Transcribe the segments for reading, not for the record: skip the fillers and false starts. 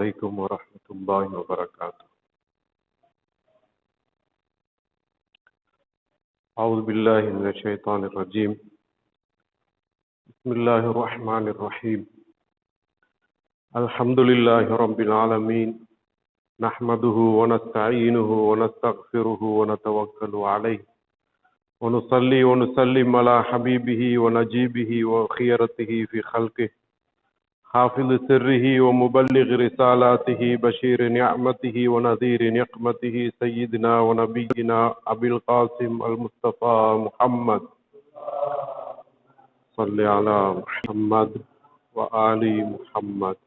عليكم ورحمة الله وبركاته. أعوذ بالله من الشيطان الرجيم. بسم الله الرحمن الرحيم. الحمد لله رب العالمين. نحمده ونستعينه ونستغفره ونتوكل عليه ونصلي ونسلم على حبيبه ونجيبه وخيرته في خلقه حافظ سره ومبلغ رسالاته بشير نعمته ونذير نقمته سيدنا ونبينا أبي القاسم المصطفى محمد صل على محمد وآل محمد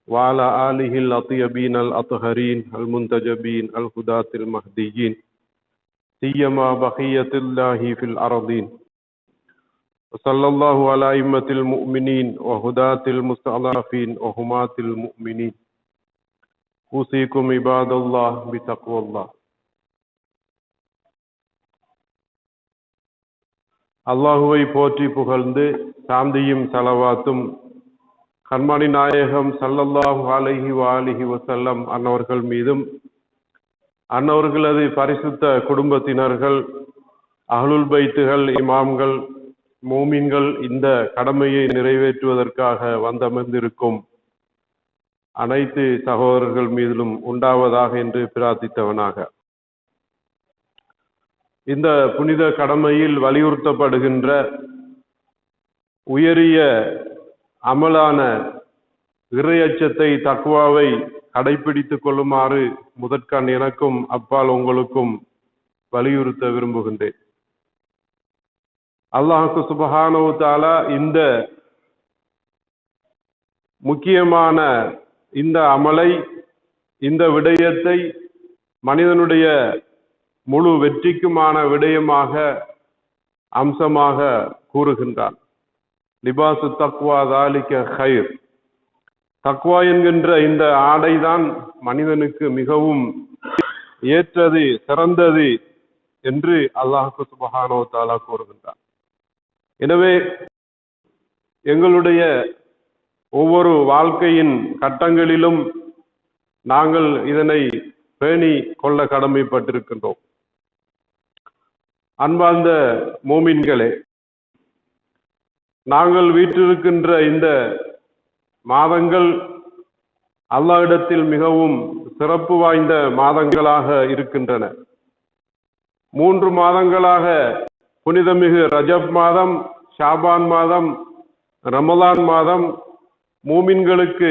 وعلى آله الأطيبين الأطهرين المنتجبين الهداة المهديين سيما بقية الله في الأرضين. وصلى الله على أئمة المؤمنين وهداة المستضعفين وهماة المؤمنين. أوصيكم عباد الله بتقوى الله. அல்லாஹுவை போற்றி புகழ்ந்து சாந்தியும் ஸலவாத்தும் கண்மணி நாயகம் ஸல்லல்லாஹு அலைஹி வஸல்லம் அன்னவர்கள் மீதும் அன்னவர்களது பரிசுத்த குடும்பத்தினர்கள் அஹ்லுல் பைத்துகள் இமாம்கள் மூமின்கள் இந்த கடமையை நிறைவேற்றுவதற்காக வந்தமர்ந்திருக்கும் அனைத்து சகோதரர்கள் மீதிலும் உண்டாவதாக என்று பிரார்த்தித்தவனாக, இந்த புனித கடமையில் வலியுறுத்தப்படுகின்ற உயரிய அமலான இறையச்சத்தை தக்வாவை கடைபிடித்துக் கொள்ளுமாறு முதற்கண் எனக்கும் அப்பால் உங்களுக்கும் வலியுறுத்த விரும்புகின்றேன். அல்லாஹ் சுப்ஹானஹு வ தஆலா இந்த முக்கியமான இந்த அமலை, இந்த விடயத்தை மனிதனுடைய முழு வெற்றிக்குமான விடயமாக அம்சமாக கூறுகின்றான். லிபாசு தக்வா தாலிக ஹைர். தக்வா என்கின்ற இந்த ஆடைதான் மனிதனுக்கு மிகவும் ஏற்றது, சிறந்தது என்று அல்லாஹ் சுப்ஹானஹு வ தஆலா கூறுகின்றான். எனவே எங்களுடைய ஒவ்வொரு வாழ்க்கையின் கட்டங்களிலும் நாங்கள் இதனை பேணி கொள்ள கடமைப்பட்டிருக்கின்றோம். அன்பார்ந்த மோமின்களே, நாங்கள் வீற்றிருக்கின்ற இந்த மாதங்கள் அல்லாஹ்விடத்தில் மிகவும் சிறப்பு வாய்ந்த மாதங்களாக இருக்கின்றன. 3 மாதங்களாக புனிதமிகு ரஜப் மாதம், ஷாபான் மாதம், ரமலான் மாதம் மூமின்களுக்கு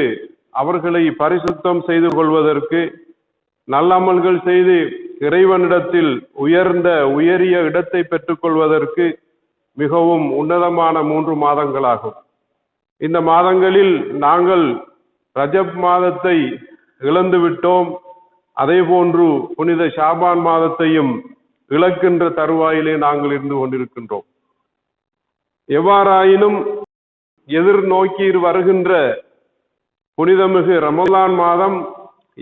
அவர்களை பரிசுத்தம் செய்து கொள்வதற்கு, நல்லமல்கள் செய்து இறைவனிடத்தில் உயரிய இடத்தை பெற்றுக்கொள்வதற்கு மிகவும் உன்னதமான 3 மாதங்களாகும். இந்த மாதங்களில் நாங்கள் ரஜப் மாதத்தை இழந்து விட்டோம். அதே போன்று புனித ஷாபான் மாதத்தையும் இழக்கின்ற தருவாயிலே நாங்கள் இருந்து கொண்டிருக்கின்றோம். எவ்வாறாயினும் எதிர்நோக்கி வருகின்ற புனிதமிகு ரமலான் மாதம்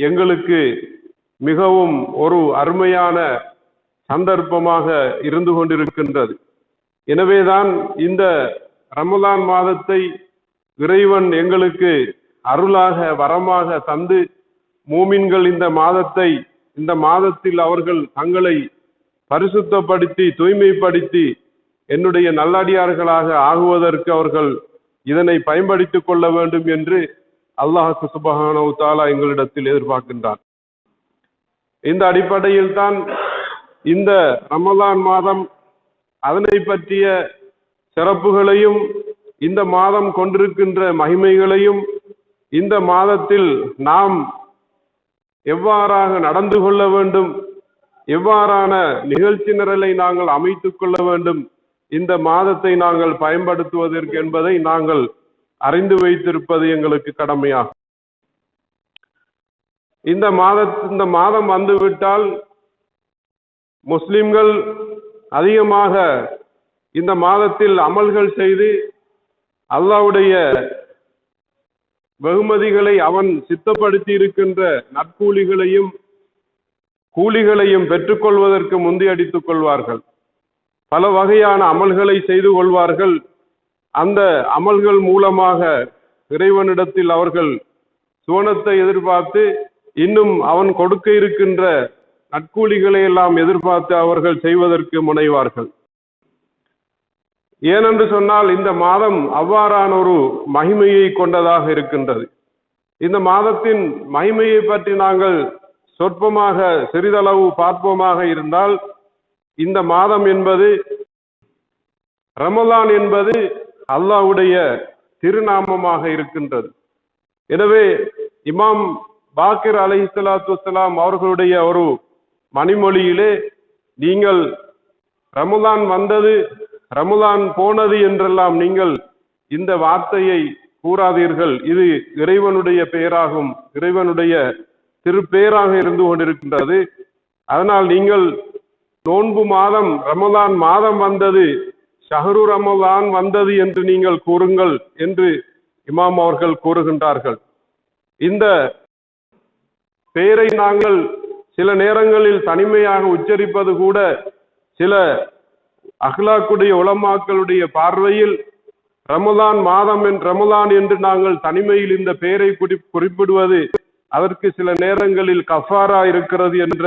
எங்களுக்கு மிகவும் ஒரு அருமையான சந்தர்ப்பமாக இருந்து கொண்டிருக்கின்றது. எனவேதான் இந்த ரமலான் மாதத்தை இறைவன் எங்களுக்கு அருளாக வரமாக தந்து, மூமின்கள் இந்த மாதத்தில் அவர்கள் தங்களை பரிசுத்தப்படுத்தி தூய்மைப்படுத்தி என்னுடைய நல்லடியார்களாக ஆகுவதற்கு அவர்கள் இதனை பயன்படுத்திக் கொள்ள வேண்டும் என்று அல்லாஹ் சுப்ஹானஹு வ தஆலா எங்களிடத்தில் எதிர்பார்க்கின்றான். இந்த அடிப்படையில் தான் இந்த ரமலான் மாதம் அதனை பற்றிய சிறப்புகளையும், இந்த மாதம் கொண்டிருக்கின்ற மகிமைகளையும், இந்த மாதத்தில் நாம் எவ்வாறாக நடந்து கொள்ள வேண்டும், எவ்வாறான நிகழ்ச்சி நிரலை நாங்கள் அமைத்துக் கொள்ள வேண்டும், இந்த மாதத்தை நாங்கள் பயன்படுத்துவதற்கு என்பதை நாங்கள் அறிந்து வைத்திருப்பது எங்களுக்கு கடமையாகும். இந்த மாதம் வந்துவிட்டால் முஸ்லிம்கள் அதிகமாக இந்த மாதத்தில் அமல்கள் செய்து அல்லாஹ்வுடைய வெகுமதிகளை அவன் சித்தப்படுத்தி இருக்கின்ற கூலிகளையும் பெற்றுக்கொள்வதற்கு முந்தியடித்துக் கொள்வார்கள். பல வகையான அமல்களை செய்து கொள்வார்கள். அந்த அமல்கள் மூலமாக இறைவனிடத்தில் அவர்கள் சுவனத்தை எதிர்பார்த்து இன்னும் அவன் கொடுக்க இருக்கின்ற நற்கூலிகளை எல்லாம் எதிர்பார்த்து அவர்கள் செய்வதற்கு முனைவார்கள். ஏனென்று சொன்னால் இந்த மாதம் அவ்வாறான ஒரு மகிமையை கொண்டதாக இருக்கின்றது. இந்த மாதத்தின் மகிமையை பற்றி நாங்கள் சொற்பமாக சிறிதளவு பார்ப்போமாக இருந்தால், இந்த மாதம் என்பது ரமலான் என்பது அல்லாஹ்வுடைய திருநாமமாக இருக்கின்றது. எனவே இமாம் பாக்கிர் அலைஹிஸ்ஸலாத்து வஸ்ஸலாம் அவர்களுடைய ஒரு மணிமொழியிலே, நீங்கள் ரமலான் வந்தது ரமலான் போனது என்றெல்லாம் நீங்கள் இந்த வார்த்தையை கூறாதீர்கள், இது இறைவனுடைய பெயராகும், இறைவனுடைய திருப்பெயராக இருந்து கொண்டிருக்கின்றது. அதனால் நீங்கள் நோன்பு மாதம் ரமலான் மாதம் வந்தது, ஷஹ்ரு ரமலான் வந்தது என்று நீங்கள் கூறுங்கள் என்று இமாம் அவர்கள் கூறுகின்றார்கள். இந்த பெயரை நாங்கள் சில நேரங்களில் தனிமையாக உச்சரிப்பது கூட சில அஹ்லாக்குடைய உலமாக்களுடைய பார்வையில் ரமலான் மாதம் ரமலான் என்று நாங்கள் தனிமையில் இந்த பெயரை குறிப்பிடுவது அதற்கு சில நேரங்களில் கஃபாரா இருக்கிறது என்ற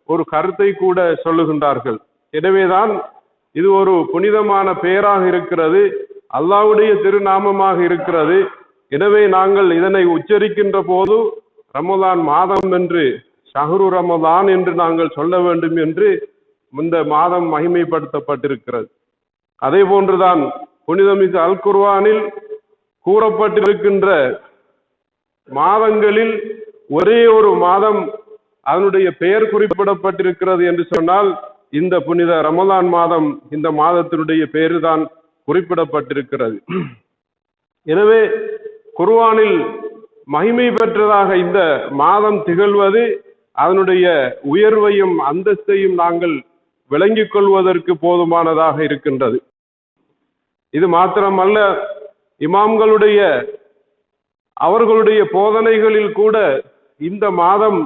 ஒரு கருத்தை கூட சொல்லுகின்றார்கள். எனவேதான் இது ஒரு புனிதமான பெயராக இருக்கிறது, அல்லாஹ்வுடைய திருநாமமாக இருக்கிறது. எனவே நாங்கள் இதனை உச்சரிக்கின்ற போது ரமலான் மாதம் என்று, ஷஹ்ரு ரமலான் என்று நாங்கள் சொல்ல வேண்டும் என்று இந்த மாதம் மகிமைப்படுத்தப்பட்டிருக்கிறது. அதே போன்றுதான் புனிதமிகு அல் குர்ஆனில் கூறப்பட்டிருக்கின்ற மாதங்களில் ஒரே ஒரு மாதம் அதனுடைய பெயர் குறிப்பிடப்பட்டிருக்கிறது என்று சொன்னால் இந்த புனித ரமலான் மாதம், இந்த மாதத்தினுடைய பெயர் தான் குறிப்பிடப்பட்டிருக்கிறது. எனவே குர்ஆனில் மகிமை பெற்றதாக இந்த மாதம் திகழ்வது அதனுடைய உயர்வையும் அந்தஸ்தையும் நாங்கள் விளங்கிக் கொள்வதற்கு போதுமானதாக இருக்கின்றது. இது மாத்திரமல்ல, இமாம்களுடைய அவர்களுடைய போதனைகளில் கூட இந்த மாதம்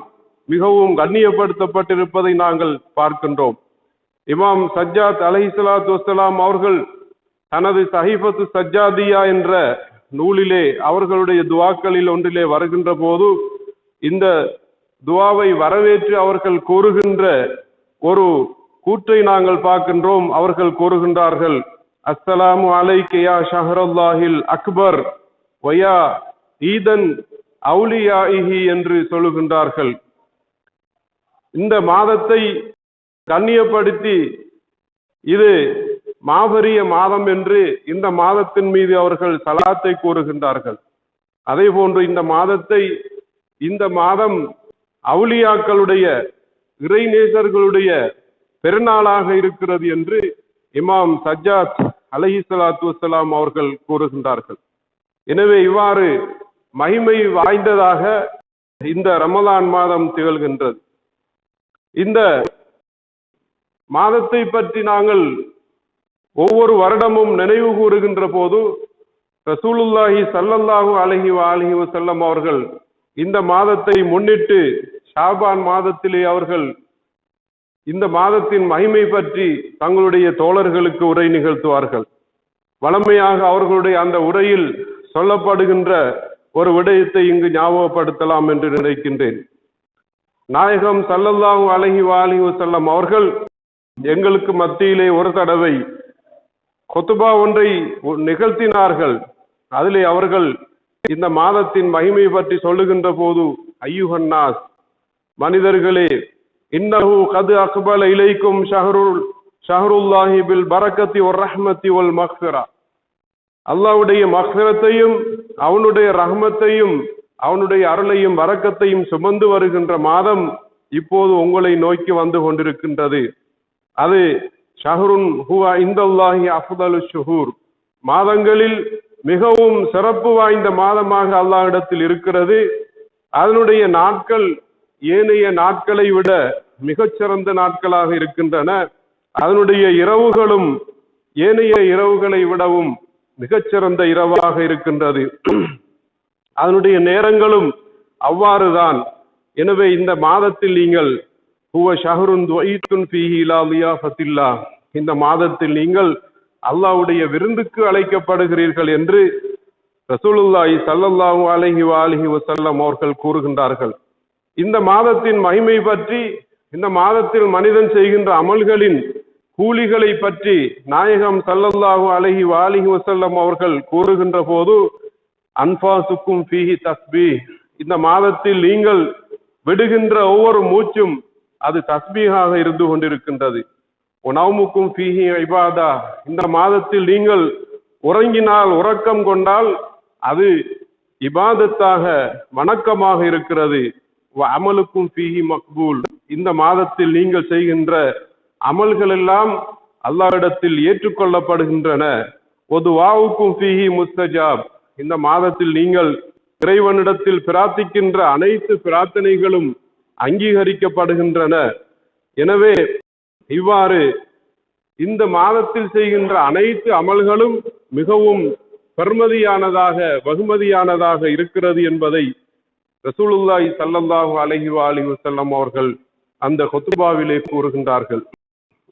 மிகவும் கண்ணியப்படுத்தப்பட்டிருப்பதை நாங்கள் பார்க்கின்றோம். இமாம் சஜ்ஜாத் அலைஹிஸ்ஸலாத்து வஸ்ஸலாம் அவர்கள் தனது சஹீஃபத்து சஜ்ஜாதியா என்ற நூலிலே அவர்களுடைய துவாக்களில் ஒன்றிலே வருகின்ற போது இந்த துவாவை வரவேற்று அவர்கள் கூறுகின்ற ஒரு கூற்றை நாங்கள் பார்க்கின்றோம். அவர்கள் கூறுகின்றார்கள், அஸ்ஸலாமு அலைக்க யா ஷஹ்ரல்லாஹில் அக்பர் வயா ஈதன் அவுலியாஇஹி என்று சொல்லுகின்றார்கள். இந்த மாதத்தை கண்ணியப்படுத்தி இது மாபெரிய மாதம் என்று இந்த மாதத்தின் மீது அவர்கள் சலாத்தை கூறுகின்றார்கள். அதே போன்று இந்த மாதம் அவுலியாக்களுடைய இறைநேசர்களுடைய பெருநாளாக இருக்கிறது என்று இமாம் சஜ்ஜாத் அலைஹிஸ்ஸலாத்து வஸ்ஸலாம் அவர்கள் கூறுகின்றார்கள். எனவே இவ்வாறு மகிமை வாய்ந்ததாக இந்த ரமலான் மாதம் திகழ்கின்றது. இந்த மாதத்தை பற்றி நாங்கள் ஒவ்வொரு வருடமும் நினைவு கூறுகின்ற போது ரசூலுல்லாஹி ஸல்லல்லாஹு அலைஹி வஸல்லம் அவர்கள் இந்த மாதத்தை முன்னிட்டு ஷாபான் மாதத்திலே அவர்கள் இந்த மாதத்தின் மகிமை பற்றி தங்களுடைய தோழர்களுக்கு உரை நிகழ்த்துவார்கள். வழமையாக அவர்களுடைய அந்த உரையில் சொல்லப்படுகின்ற ஒரு விடயத்தை இங்கு ஞாபகப்படுத்தலாம் என்று நினைக்கின்றேன். நாயகம் ஸல்லல்லாஹு அலைஹி வஸல்லம் அவர்கள் எங்களுக்கு மத்தியிலே ஒரு தடவை குத்பா ஒன்றை நிகழ்த்தினார்கள். அதிலே அவர்கள் இந்த மாதத்தின் மகிமை பற்றி சொல்லுகின்ற போது, ஐயுஹன்னாஸ், மனிதர்களே, இன்னஹு கது அக்பல இலைக்கும் ஷஹ்ருல்லாஹி பில் பரக்கத்தி வர் ரஹ்மத்தி வல் மக்ஃபிரா, அல்லாஹ்வுடைய மக்ஃபிரத்தையும் அவனுடைய ரஹ்மத்தையும் அவனுடைய அருளையும் வரக்கத்தையும் சுமந்து வருகின்ற மாதம் இப்போது உங்களை நோக்கி வந்து கொண்டிருக்கின்றது. அது ஷஹ்ருன் ஹுவ இந்தல்லாஹி அஃதலு ஷுஹூர், மாதங்களில் மிகவும் சிறப்பு வாய்ந்த மாதமாக அல்லாஹ்விடத்தில் இருக்கிறது. அதனுடைய நாட்கள் ஏனைய நாட்களை விட மிகச்சிறந்த நாட்களாக இருக்கின்றன. அதனுடைய இரவுகளும் ஏனைய இரவுகளை விடவும் மிகச்சிறந்த இரவாக இருக்கின்றது. அதனுடைய நேரங்களும் அவ்வாறுதான். எனவே இந்த மாதத்தில் நீங்கள் ஹுவ ஷஹ்ருன் துவைத்துன் ஃபீஹி இலா லியாஃபத்தில்லாஹ், இந்த மாதத்தில் நீங்கள் அல்லாஹ்வுடைய விருந்துக்கு அழைக்கப்படுகிறீர்கள் என்று ரசூலுல்லாஹி ஸல்லல்லாஹு அலைஹி வஸல்லம் அவர்கள் கூறுகின்றார்கள், இந்த மாதத்தின் மகிமை பற்றி, இந்த மாதத்தில் மனிதன் செய்கின்ற அமல்களின் கூலிகளை பற்றி நாயகம் ஸல்லல்லாஹு அலைஹி வஸல்லம் அவர்கள் கூறுகின்ற போது, அன்ஃபாசுக்கும் ஃபீஹி தஸ்பீஹ், இந்த மாதத்தில் நீங்கள் விடுகின்ற ஒவ்வொரு மூச்சும் அது தஸ்பீஹாக இருந்து கொண்டிருக்கின்றது. உணவுமுக்கும் ஃபீஹி இபாதா, இந்த மாதத்தில் நீங்கள் உறங்கினால், உறக்கம் கொண்டால் அது இபாதத்தாக, வணக்கமாக இருக்கிறது. அமலுக்கும் ஃபீஹி மக்பூல், இந்த மாதத்தில் நீங்கள் செய்கின்ற அமல்கள் எல்லாம் அல்லாஹ்விடத்தில் ஏற்றுக்கொள்ளப்படுகின்றன. ஒதுவாவுக்கும் ஃபீஹி முஸ்தஜாப், இந்த மாதத்தில் நீங்கள் இறைவனிடத்தில் பிரார்த்திக்கின்ற அனைத்து பிரார்த்தனைகளும் அங்கீகரிக்கப்படுகின்றன. எனவே இவ்வாறு இந்த மாதத்தில் செய்கின்ற அனைத்து அமல்களும் மிகவும் பெருமதியானதாக, வெகுமதியானதாக இருக்கிறது என்பதை ரசூலுல்லாஹி ஸல்லல்லாஹு அலைஹி வஸல்லம் அவர்கள் அந்த குத்பாவிலே கூறுகின்றார்கள்.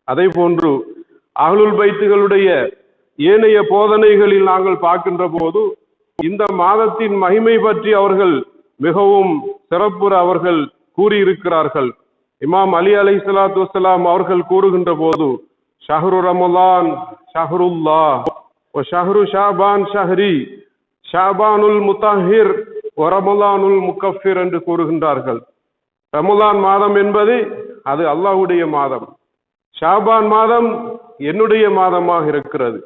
அதே போன்று அஹ்லுல் பைத்துகளுடைய ஏனைய போதனைகளில் நாங்கள் பார்க்கின்ற போது இந்த மாதத்தின் மகிமை பற்றி அவர்கள் மிகவும் சிறப்புற அவர்கள் கூறியிருக்கிறார்கள். இமாம் அலி அலைஹிஸ்ஸலாத்து வஸ்ஸலாம் அவர்கள் கூறுகின்ற போது, ஷஹ்ரு ரமலான் ஷஹ்ருல்லாஹ் வ ஷஹ்ரு ஷாபான் ஷஹ்ரி, ஷாபானுல் முத்தஹிர் வ ரமலானுல் முகஃபிர் என்று கூறுகின்றார்கள். ரமலான் மாதம் என்பது அது அல்லாஹ்வுடைய மாதம், ஷாபான் மாதம் என்னுடைய மாதமாக இருக்கிறது.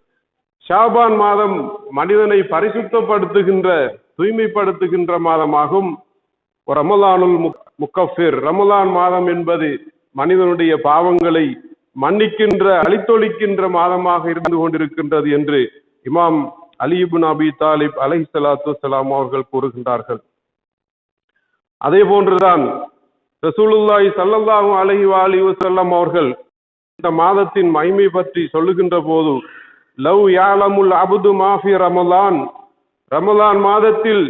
ஷாபான் மாதம் மனிதனை பரிசுத்தப்படுத்துகின்ற, தூய்மைப்படுத்துகின்ற மாதமாகும். ரமலானுல் முகஃபிர், ரமலான் மாதம் என்பது மனிதனுடைய பாவங்களை மன்னிக்கின்ற, அழித்தொழிக்கின்ற மாதமாக இருந்து கொண்டிருக்கின்றது என்று இமாம் அலி இப்னு அபி தாலிப் அலைஹிஸ்ஸலாத்து வஸ்ஸலாம் அவர்கள் கூறுகின்றார்கள். அதே போன்றுதான் ரசூலுல்லாஹி ஸல்லல்லாஹு அலைஹி வஸல்லம் அவர்கள் இந்த மாதத்தின் மகிமை பற்றி சொல்லுகின்ற போது, லவ் யாலமுல் அப்து மாஃபி ரமலான், ரமலான் மாதத்தில்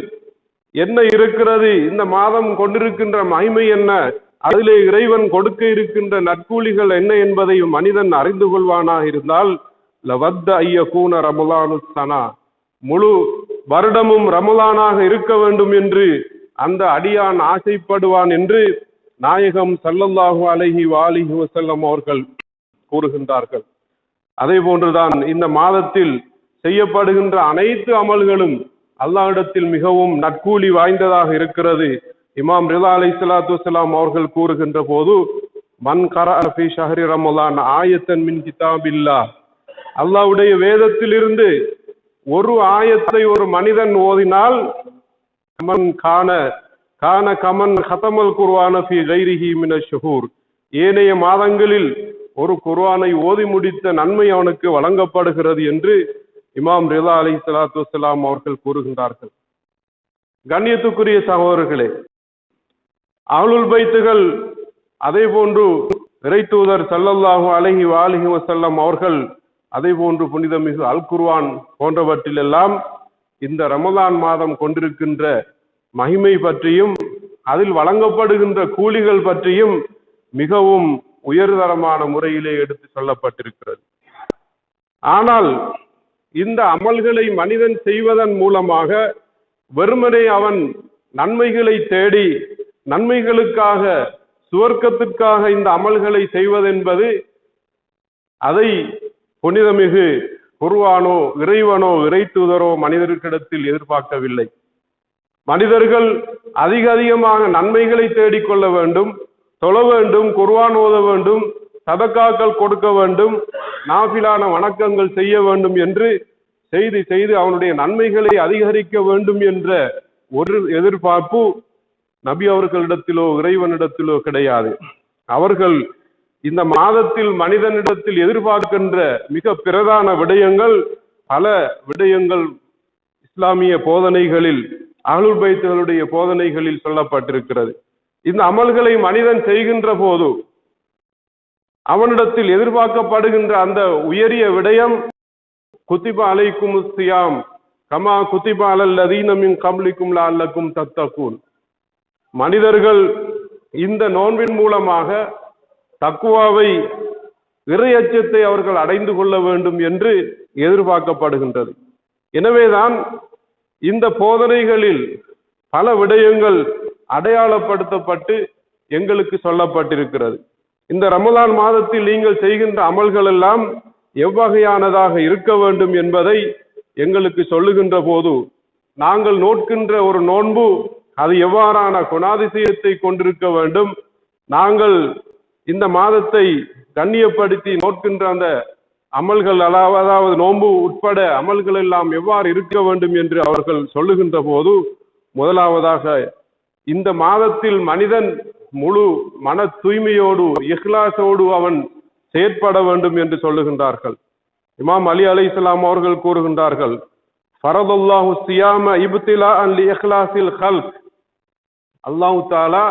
என்ன இருக்கிறது, இந்த மாதம் கொண்டிருக்கின்ற மகிமை என்ன, அதிலே இறைவன் கொடுக்க இருக்கின்ற நற்கூலிகள் என்ன என்பதை மனிதன் அறிந்து கொள்வானாக இருந்தால், லவத்த ஐயகூன ரமலானு சனா, முழு வருடமும் ரமலானாக இருக்க வேண்டும் என்று அந்த அடியான் ஆசைப்படுவான் என்று நாயகம் ஸல்லல்லாஹு அலைஹி வஸல்லம் அவர்கள் கூறுகின்றார்கள். அதே போன்றுதான் இந்த மாதத்தில் செய்யப்படுகின்ற அனைத்து அமல்களும் அல்லாஹ்விடத்தில் மிகவும் நற்கூலி வாய்ந்ததாக இருக்கிறது. இமாம் ரிலா அலைஹிஸ்ஸலாத்து வஸ்ஸலாம் அவர்கள் கூறுகின்ற போது, மன் கரஅ ஃபீ ஷஹ்ரி ரமலான் ஆயத்தன் மின் கிதாபில்லாஹ், அல்லாஹ்வுடைய வேதத்திலிருந்து ஒரு ஆயத்தை ஒரு மனிதன் ஓதினால், கமன் கான கமன் ஹதமல் குர்ஆன ஃபீ கைரிஹி மினஷ் ஷுஹூர், ஏனைய மாதங்களில் ஒரு குர்ஆனை ஓதி முடித்த நன்மை அவனுக்கு வழங்கப்படுகிறது என்று இமாம் ரிலா அலைஹிஸ்ஸலாத்து வஸ்ஸலாம் அவர்கள் கூறுகின்றார்கள். கண்ணியத்துக்குரிய சகோதரர்களே, அஹ்லுல் பைத்துகள், அதே போன்று இறை தூதர் ஸல்லல்லாஹு அலைஹி வஸல்லம் அவர்கள், அதே போன்று புனிதமிகு அல் குர்ஆன் போன்றவற்றிலெல்லாம் இந்த ரமலான் மாதம் கொண்டிருக்கின்ற மகிமை பற்றியும் அதில் வழங்கப்படுகின்ற கூலிகள் பற்றியும் மிகவும் உயர்தரமான முறையிலே எடுத்து சொல்லப்பட்டிருக்கிறது. ஆனால் இந்த அமல்களை மனிதன் செய்வதன் மூலமாக வெறுமனே அவன் நன்மைகளை தேடி, நன்மைகளுக்காக, சுவர்க்கத்திற்காக இந்த அமல்களை செய்வதென்பது, அதை புனிதமிகு குர்ஆனோ, இறைவனோ, இறை தூதரோ மனிதர்களிடத்தில் எதிர்பார்க்கவில்லை. மனிதர்கள் அதிகமாக நன்மைகளை தேடிக்கொள்ள வேண்டும், தொழ வேண்டும், குர்ஆன் ஓத வேண்டும், சதக்காக்கள் கொடுக்க வேண்டும், நாஃபிலான வணக்கங்கள் செய்ய வேண்டும் என்று செய்து அவனுடைய நன்மைகளை அதிகரிக்க வேண்டும் என்ற ஒரு எதிர்பார்ப்பு நபி அவர்களிடத்திலோ இறைவனிடத்திலோ கிடையாது. அவர்கள் இந்த மாதத்தில் மனிதனிடத்தில் எதிர்பார்க்கின்ற மிக பிரதான விடயங்கள், பல விடயங்கள் இஸ்லாமிய போதனைகளில், அஹ்லுல் பைத்துகளுடைய போதனைகளில் சொல்லப்பட்டிருக்கிறது. இந்த அமல்களை மனிதன் செய்கின்ற போது அவனிடத்தில் எதிர்பார்க்கப்படுகின்ற அந்த உயரிய விடயம், குத்திப அலைக்கும் ஸியாம் கமா குத்திப அலல்லதீன மின் கப்லிக்கும் லஅல்லக்கும் தத்தகூன், மனிதர்கள் இந்த நோன்பின் மூலமாக தக்குவாவை, இறை அச்சத்தை அவர்கள் அடைந்து கொள்ள வேண்டும் என்று எதிர்பார்க்கப்படுகின்றது. எனவேதான் இந்த போதனைகளில் பல விடயங்கள் அடையாளப்படுத்தப்பட்டு எங்களுக்கு சொல்லப்பட்டிருக்கிறது. இந்த ரமலான் மாதத்தில் நீங்கள் செய்கின்ற அமல்கள் எல்லாம் எவ்வகையானதாக இருக்க வேண்டும் என்பதை எங்களுக்கு சொல்லுகின்ற போது, நாங்கள் நோட்கின்ற ஒரு நோன்பு அது எவ்வாறான குணாதிசயத்தை கொண்டிருக்க வேண்டும், நாங்கள் இந்த மாதத்தை கண்ணியப்படுத்தி நோட்கின்ற அந்த அமல்கள் அதாவது நோன்பு உட்பட அமல்கள் எல்லாம் எவ்வாறு இருக்க வேண்டும் என்று அவர்கள் சொல்லுகின்ற போது, முதலாவதாக இந்த மாதத்தில் மனிதன் முழு மன தூய்மையோடு இஹ்லாஸோடு அவன் செயற்பட வேண்டும் என்று சொல்லுகின்றார்கள். இமாம் அலி அலைஹிஸ்ஸலாம் அவர்கள் கூறுகின்றார்கள், ஃபரதுல்லாஹு ஸியாம இப்திலாஅன் லிஇஹ்லாஸில் ஹல்க். அல்லாஹ் தஆலா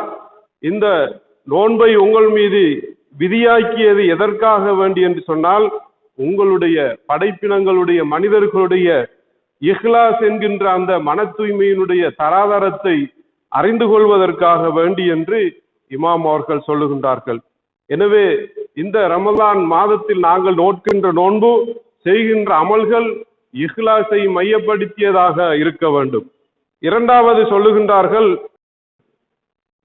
இந்த நோன்பை உங்கள் மீது விதியாக்கியது எதற்காக வேண்டி என்று சொன்னால், உங்களுடைய படைப்பினங்களுடைய மனிதர்களுடைய இஹ்லாஸ் என்கின்ற அந்த மன தூய்மையினுடைய தராதரத்தை அறிந்து கொள்வதற்காக வேண்டி என்று இமாம் அவர்கள் சொல்லுகின்றார்கள். எனவே இந்த ரமலான் மாதத்தில் நாங்கள் நோட்கின்ற நோன்பு, செய்கின்ற அமல்கள் இஹ்லாஸை மையப்படுத்தியதாக இருக்க வேண்டும். இரண்டாவது சொல்லுகின்றார்கள்,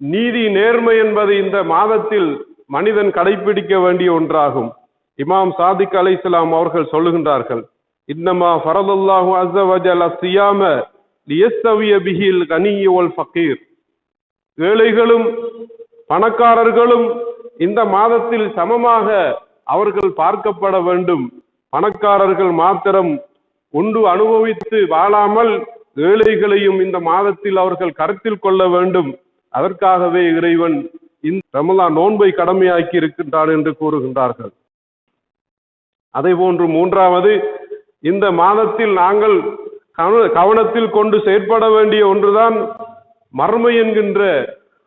நீதி நேர்மை என்பது இந்த மாதத்தில் மனிதன் கடைபிடிக்க வேண்டிய ஒன்றாகும். இமாம் சாதிக் அலைஹிஸ்ஸலாம் அவர்கள் சொல்லுகின்றார்கள், இன்னமா ஃபரதுல்லாஹு அஸ்ஸ வஜல்ல ஸியாம லியஸ்தவிய பிஹில் கனிய் வல் ஃபகீர். ஏழைகளும் பணக்காரர்களும் இந்த மாதத்தில் சமமாக அவர்கள் பார்க்கப்பட வேண்டும். பணக்காரர்கள் மாத்திரம் உண்டு அனுபவித்து வாழாமல் ஏழைகளையும் இந்த மாதத்தில் அவர்கள் கருத்தில் கொள்ள வேண்டும். அதற்காகவே இறைவன் இந்த ரமலான் நோன்பை கடமையாக்கி இருக்கின்றார் என்று கூறுகின்றார்கள். அதே போன்று மூன்றாவது, இந்த மாதத்தில் நாங்கள் கவனத்தில் கொண்டு செயற்பட வேண்டிய ஒன்றுதான் மறுமை என்கின்ற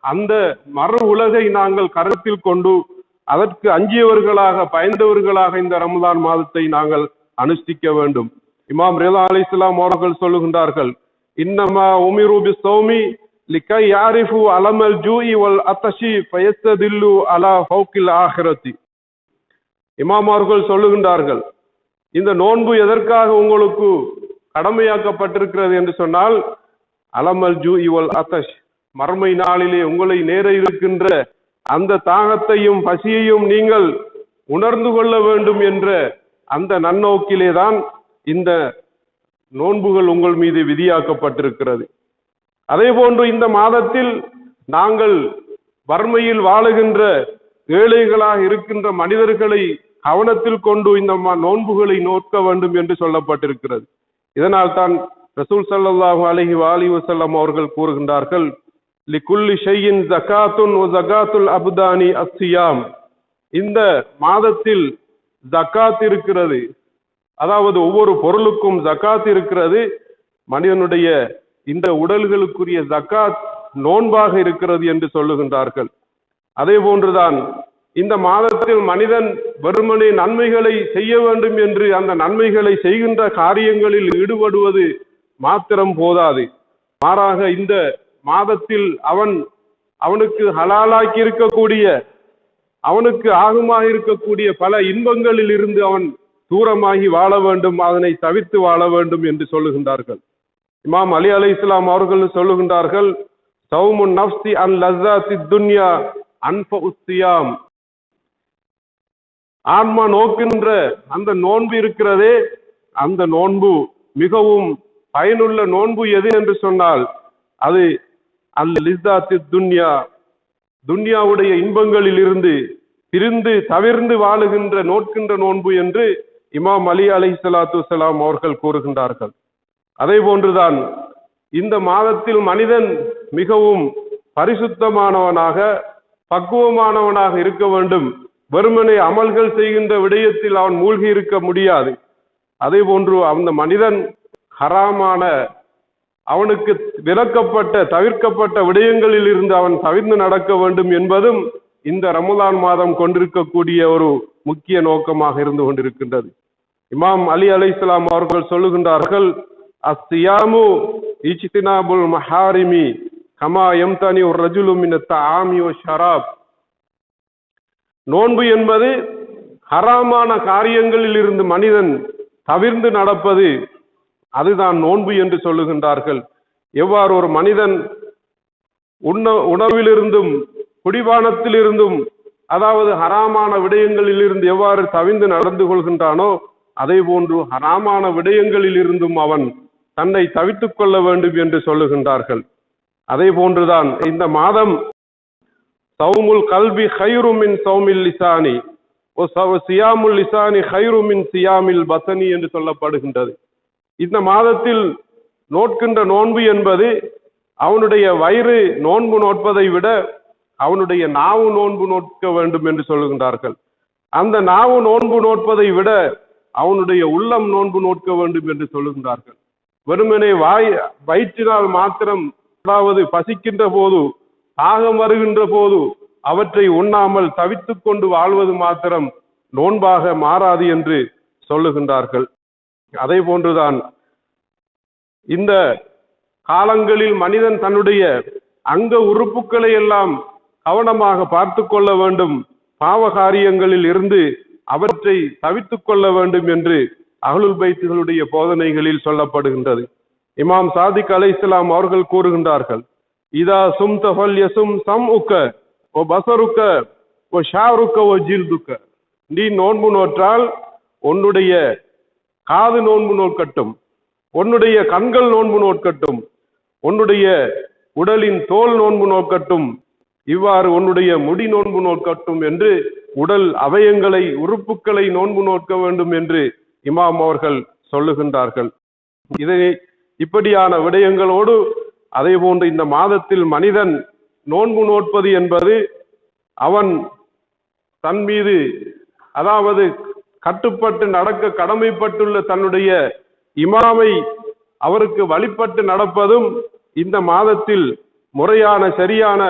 அந்த மறு உலகை நாங்கள் கருத்தில் கொண்டு அதற்கு அஞ்சியவர்களாக பயந்தவர்களாக இந்த ரமலான் மாதத்தை நாங்கள் அனுஷ்டிக்க வேண்டும். இமாம் ரிதா அலைஹிஸ்ஸலாம் அவர்கள் சொல்லுகின்றார்கள், இன்னமா உமிரு பிஸ்ஸௌமி லிகை யாரிஃபு அலமல் ஜூஇ வல் அத்தஷி ஃபயஸ்ததில்லு அலா ஃபௌகில் ஆஹிரத்தி. இமாம் அவர்கள் சொல்லுகின்றார்கள், இந்த நோன்பு எதற்காக உங்களுக்கு கடமையாக்கப்பட்டிருக்கிறது என்று சொன்னால், அலமல் ஜூஇ வல் அத்தஷ், மறுமை நாளிலே உங்களை நேர இருக்கின்ற அந்த தாகத்தையும் பசியையும் நீங்கள் உணர்ந்து கொள்ள வேண்டும் என்ற அந்த நன்னோக்கிலே தான் இந்த நோன்புகள் உங்கள் மீது விதியாக்கப்பட்டிருக்கிறது. அதே போன்று இந்த மாதத்தில் நாங்கள் வறுமையில் வாழுகின்ற ஏழைகளாக இருக்கின்ற மனிதர்களை கவனத்தில் கொண்டு இந்த நோன்புகளை நோக்க வேண்டும் என்று சொல்லப்பட்டிருக்கிறது. இதனால் தான் ரசூல் ஸல்லல்லாஹு அலைஹி வஸல்லம் அவர்கள் கூறுகின்றார்கள், லிகுல்லி ஷையின் ஜகாத்துன் வ ஜகாத்துல் அப்தானி அஸ்ஸியாம். இந்த மாதத்தில் ஜகாத் இருக்கிறது, அதாவது ஒவ்வொரு பொருளுக்கும் ஜகாத் இருக்கிறது. மனிதனுடைய இந்த உடல்களுக்குரிய ஜகாத் நோன்பாக இருக்கிறது என்று சொல்லுகின்றார்கள். அதே போன்றுதான் இந்த மாதத்தில் மனிதன் வெறுமனே நன்மைகளை செய்ய வேண்டும் என்று அந்த நன்மைகளை செய்கின்ற காரியங்களில் ஈடுபடுவது மாத்திரம் போதாது. மாறாக இந்த மாதத்தில் அவனுக்கு ஹலாலாக்கி இருக்கக்கூடிய, அவனுக்கு ஆகுமாக இருக்கக்கூடிய பல இன்பங்களில் இருந்து அவன் தூரமாகி வாழ வேண்டும், அதனை தவிர்த்து வாழ வேண்டும் என்று சொல்லுகின்றார்கள். இமாம் அலி அலைஹிஸ்ஸலாம் அவர்கள் சொல்லுகின்றார்கள், சௌமுன் நஃப்ஸி அன் லஸ்ஸாத்தி துன்யா அன்ஃபஉ ஸியாம். ஆன்மா நோக்கின்ற அந்த நோன்பு இருக்கிறதே, அந்த நோன்பு மிகவும் பயனுள்ள நோன்பு எது என்று சொன்னால் அது அல் லிஸ்ஸாத்தி துன்யா, துன்யாவுடைய இன்பங்களில் இருந்து பிரிந்து தவிர்ந்து வாழுகின்ற நோக்கின்ற நோன்பு என்று இமாம் அலி அலைஹிஸ்ஸலாத்து வஸ்ஸலாம் அவர்கள் கூறுகின்றார்கள். அதே போன்றுதான் இந்த மாதத்தில் மனிதன் மிகவும் பரிசுத்தமானவனாக பக்குவமானவனாக இருக்க வேண்டும். வெறுமனே அமல்கள் செய்கின்ற விடயத்தில் அவன் மூழ்கி இருக்க முடியாது. அதே போன்று அந்த மனிதன் ஹராமான, அவனுக்கு விலக்கப்பட்ட தவிர்க்கப்பட்ட விடயங்களில் இருந்து அவன் தவிர்த்து நடக்க வேண்டும் என்பதும் இந்த ரமலான் மாதம் கொண்டிருக்கக்கூடிய ஒரு முக்கிய நோக்கமாக இருந்து கொண்டிருக்கின்றது. இமாம் அலி அலைஹிஸ்ஸலாம் அவர்கள் சொல்லுகின்றார்கள், அஸ்ஸியாமு இஜ்தினாபுல் மஹாரிமி கமா யம்தனி ரஜுலு மின் தஆமி வ ஷராப். நோன்பு என்பது ஹராமான காரியங்களில் இருந்து மனிதன் தவிர்ந்து நடப்பது அதுதான் நோன்பு என்று சொல்லுகின்றார்கள். எவ்வாறு ஒரு மனிதன் உணவிலிருந்தும் குடிபானத்திலிருந்தும் அதாவது ஹராமான விடயங்களில் இருந்து எவ்வாறு தவிந்து நடந்து கொள்கின்றானோ அதே போன்று ஹராமான விடயங்களில் இருந்தும் அவன் தன்னை தவித்துக் கொள்ள வேண்டும் என்று சொல்லுகின்றார்கள். அதே போன்றுதான் இந்த மாதம் சௌமுல் கல்வி ஹைரு மின் சௌமில் லிசானி சியாமுல் லிசானி ஹைரு மின் சியாமில் பசனி என்று சொல்லப்படுகின்றது. இந்த மாதத்தில் நோட்கின்ற நோன்பு என்பது அவனுடைய வயிறு நோன்பு நோட்பதை விட அவனுடைய நாவு நோன்பு நோட்க வேண்டும் என்று சொல்லுகின்றார்கள். அந்த நாவு நோன்பு நோட்பதை விட அவனுடைய உள்ளம் நோன்பு நோட்க வேண்டும் என்று சொல்லுகின்றார்கள். வெறுமனே வயிற்றினால் மாத்திரம், அதாவது பசிக்கின்ற போது தாகம் வருகின்ற போது அவற்றை உண்ணாமல் தவித்துக் கொண்டு வாழ்வது மாத்திரம் நோன்பாக மாறாது என்று சொல்லுகின்றார்கள். அதே போன்றுதான் இந்த காலங்களில் மனிதன் தன்னுடைய அங்க உறுப்புகளை எல்லாம் கவனமாக பார்த்து கொள்ள வேண்டும், பாவ காரியங்களில் இருந்து அவற்றை தவித்துக் கொள்ள வேண்டும் என்று அஹ்லுல் பைத்துகளுடைய போதனைகளில் சொல்லப்படுகின்றது. இமாம் சாதிக் அலைஹிஸ்ஸலாம் அவர்கள் கூறுகின்றார்கள், இதா சும்த ஃபல்யசும் சம்உக வ பஸருக வ ஷாருக வ ஜில்துக. நீ நோன்பு நோற்றால் உன்னுடைய காது நோன்பு நோக்கட்டும், உன்னுடைய கண்கள் நோன்பு நோக்கட்டும், உன்னுடைய உடலின் தோல் நோன்பு நோக்கட்டும், இவ்வாறு உன்னுடைய முடி நோன்பு நோக்கட்டும் என்று உடல் அவயங்களை உறுப்புகளை நோன்பு நோக்க வேண்டும் என்று இமாம் அவர்கள் சொல்லுகின்றார்கள். இதை இப்படியான விடயங்களோடு அதே போன்று இந்த மாதத்தில் மனிதன் நோன்பு நோட்பது என்பது அவன் தன் மீது அதாவது கட்டுப்பட்டு நடக்க கடமைப்பட்டுள்ள தன்னுடைய இமாமை அவருக்கு வழிபட்டு நடப்பதும், இந்த மாதத்தில் முறையான சரியான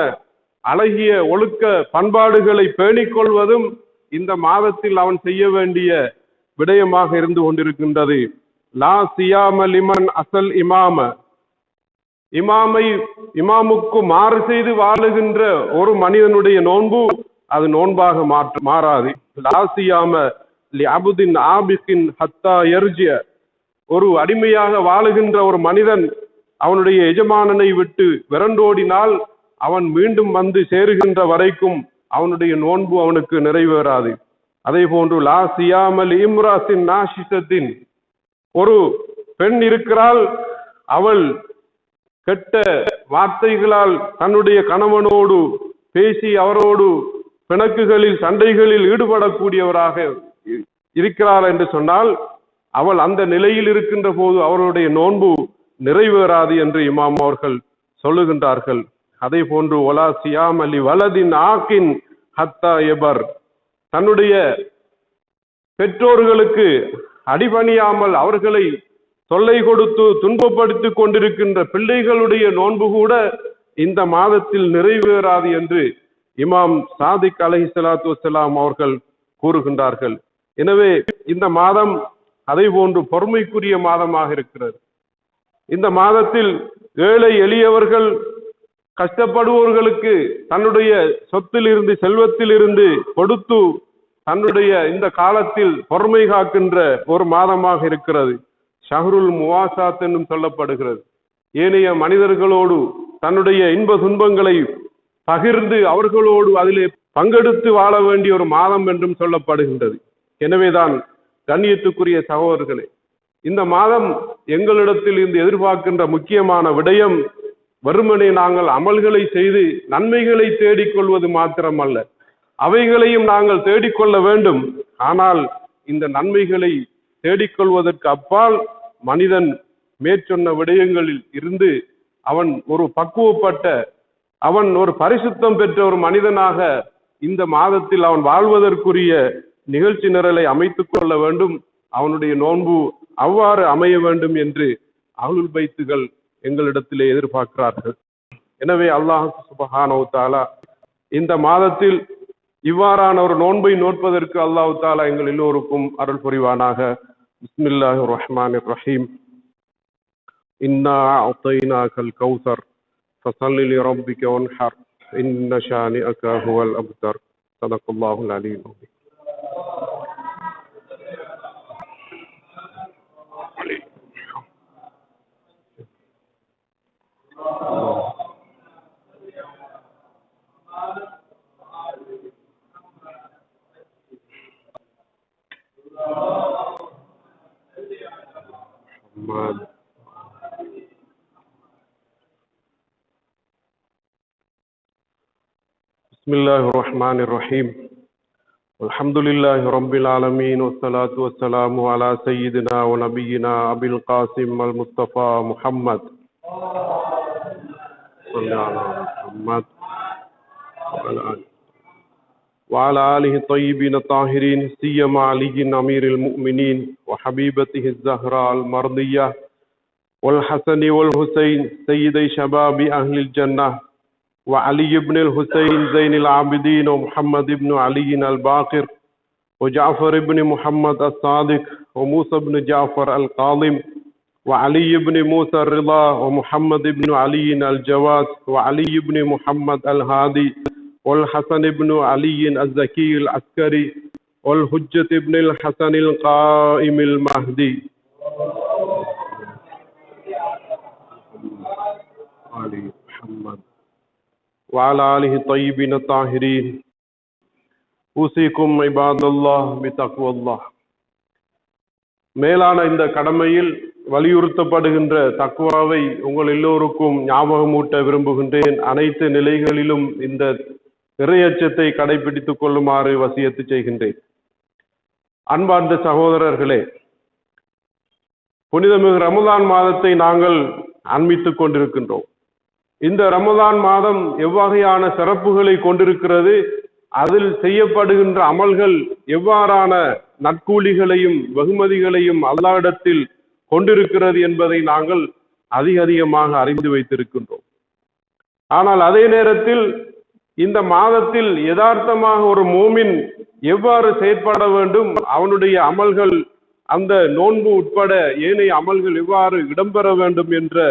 அழகிய ஒழுக்க பண்பாடுகளை பேணிக்கொள்வதும் இந்த மாதத்தில் அவன் செய்ய வேண்டிய விடயமாக இருந்து கொண்டிருக்கின்றது. லா சியாம லிமன் அசல் இமாம, இமாமுக்கு மாறு செய்து வாழுகின்ற ஒரு மனிதனுடைய நோன்பு அது நோன்பாக மாறாது. லா சியாம லி அபுதின் ஆபிகின் ஹத்தா யர்ஜிய, ஒரு அடிமையாக வாழுகின்ற ஒரு மனிதன் அவனுடைய எஜமானனை விட்டு விரண்டோடினால் அவன் மீண்டும் வந்து சேருகின்ற வரைக்கும் அவனுடைய நோன்பு அவனுக்கு நிறைவேறாது. அதே போன்று லா சியாமல் இம்ராசின் நாஷிசத்தின், ஒரு பெண் இருக்கிறாள், அவள் கெட்ட வார்த்தைகளால் தன்னுடைய கணவனோடு பேசி அவரோடு பிணக்குகளில் சண்டைகளில் ஈடுபடக்கூடியவராக இருக்கிறாள் என்று சொன்னால் அவள் அந்த நிலையில் இருக்கின்ற போது அவருடைய நோன்பு நிறைவேறாது என்று இமாம் அவர்கள் சொல்லுகின்றார்கள். அதே போன்று ஒலா சியாம் அலி வலதின் ஆக்கின் ஹத்தா எபர், தன்னுடைய பெற்றோர்களுக்கு அடிபணியாமல் அவர்களை தொல்லை கொடுத்து துன்பப்படுத்தி கொண்டிருக்கின்ற பிள்ளைகளுடைய நோன்பு கூட இந்த மாதத்தில் நிறைவேறாது என்று இமாம் சாதிக் அலைஹிஸ்ஸலாத்து வஸ்ஸலாம் அவர்கள் கூறுகின்றார்கள். எனவே இந்த மாதம் அதே போன்று பொறுமைக்குரிய மாதமாக இருக்கிறது. இந்த மாதத்தில் ஏழை எளியவர்கள் கஷ்டப்படுபவர்களுக்கு தன்னுடைய சொத்தில் இருந்து செல்வத்தில் இருந்து கொடுத்து தன்னுடைய இந்த காலத்தில் பொறுமை காக்கின்ற ஒரு மாதமாக இருக்கிறது. ஷஹ்ருல் முவாசாத் என்றும் சொல்லப்படுகிறது. ஏனைய மனிதர்களோடு தன்னுடைய இன்ப துன்பங்களை பகிர்ந்து அவர்களோடு அதிலே பங்கெடுத்து வாழ வேண்டிய ஒரு மாதம் என்றும் சொல்லப்படுகின்றது. எனவேதான் கண்ணியத்துக்குரிய சகோதரர்களே, இந்த மாதம் எங்களிடத்தில் இருந்து எதிர்பார்க்கின்ற முக்கியமான விடயம் வெறுமனே நாங்கள் அமல்களை செய்து நன்மைகளை தேடிக்கொள்வது மாத்திரமல்ல, அவைகளையும் நாங்கள் தேடிக்கொள்ள வேண்டும். ஆனால் இந்த நன்மைகளை தேடிக்கொள்வதற்கு அப்பால் மனிதன் மேற்சொன்ன விடயங்களில் இருந்து அவன் ஒரு பக்குவப்பட்ட, அவன் ஒரு பரிசுத்தம் பெற்ற ஒரு மனிதனாக இந்த மாதத்தில் அவன் வாழ்வதற்குரிய நிகழ்ச்சி நிரலை அமைத்துக் கொள்ள வேண்டும். அவனுடைய நோன்பு அவ்வாறு அமைய வேண்டும் என்று அஹ்லுல் பைத்துகள் எங்களிடத்திலே எதிர்பார்க்கிறார்கள். எனவே அல்லாஹ் சுப்ஹானஹு வ தஆலா இந்த மாதத்தில் இவ்வாறான ஒரு நோன்பை நோட்பதற்கு அல்லாஹ் தஆலா எங்கள் எல்லோருக்கும் அருள் புரிவானாக. பிஸ்மில்லாஹிர் ரஹ்மானிர் ரஹீம். இன்னா அஅதைனாகல் கௌஸர் ஃபஸல்லி லிரப்பிக வன்ஹர் இன்ன ஷானிஅக ஹுவல் அப்தர். ஸதகல்லாஹுல் அலீம். محمد. بسم الله الرحمن الرحيم. الحمد لله رب العالمين والصلاة والسلام على سيدنا ونبينا أبي القاسم المصطفى محمد صلى على محمد وعلى آله الطيبين الطاهرين سيما علي أمير المؤمنين وحبيبته الزهراء المرضية والحسن والحسين سيدي شباب أهل الجنة وعلي بن الحسين زين العابدين ومحمد بن علي الباقر وجعفر بن محمد الصادق وموسى بن جعفر القاضم وعلي بن موسى الرضا ومحمد بن علي الجواد وعلي بن محمد الهادي والحسن بن علي الزكي العسكري والحجة بن الحسن القائم المهدي علي محمد وعلى آله الطيبين الطاهرين أوصيكم عباد الله بتقوى الله. மேலான இந்த கடமையில் வலியுறுத்தப்படுகின்ற தக்வாவை உங்கள் எல்லோருக்கும் ஞாபகமூட்ட விரும்புகின்றேன். அனைத்து நிலைகளிலும் இந்த இறையச்சத்தை கடைபிடித்துக் கொள்ளுமாறு வசியத்து செய்கின்றேன். அன்பார்ந்த சகோதரர்களே, புனிதமிகு ரமலான் மாதத்தை நாங்கள் அண்மித்துக் கொண்டிருக்கின்றோம். இந்த ரமலான் மாதம் எவ்வகையான சிறப்புகளை கொண்டிருக்கிறது, அதில் செய்யப்படுகின்ற அமல்கள் எவ்வாறான நற்கூலிகளையும் வெகுமதிகளையும் அல்லாஹ்விடத்தில் கொண்டிருக்கிறது என்பதை நாங்கள் அதிகமாக அறிந்து வைத்திருக்கின்றோம். ஆனால் அதே நேரத்தில் இந்த மாதத்தில் யதார்த்தமாக ஒரு மோமின் எவ்வாறு செயற்பட வேண்டும், அவனுடைய அமல்கள் அந்த நோன்பு உட்பட ஏனைய அமல்கள் எவ்வாறு இடம்பெற வேண்டும் என்ற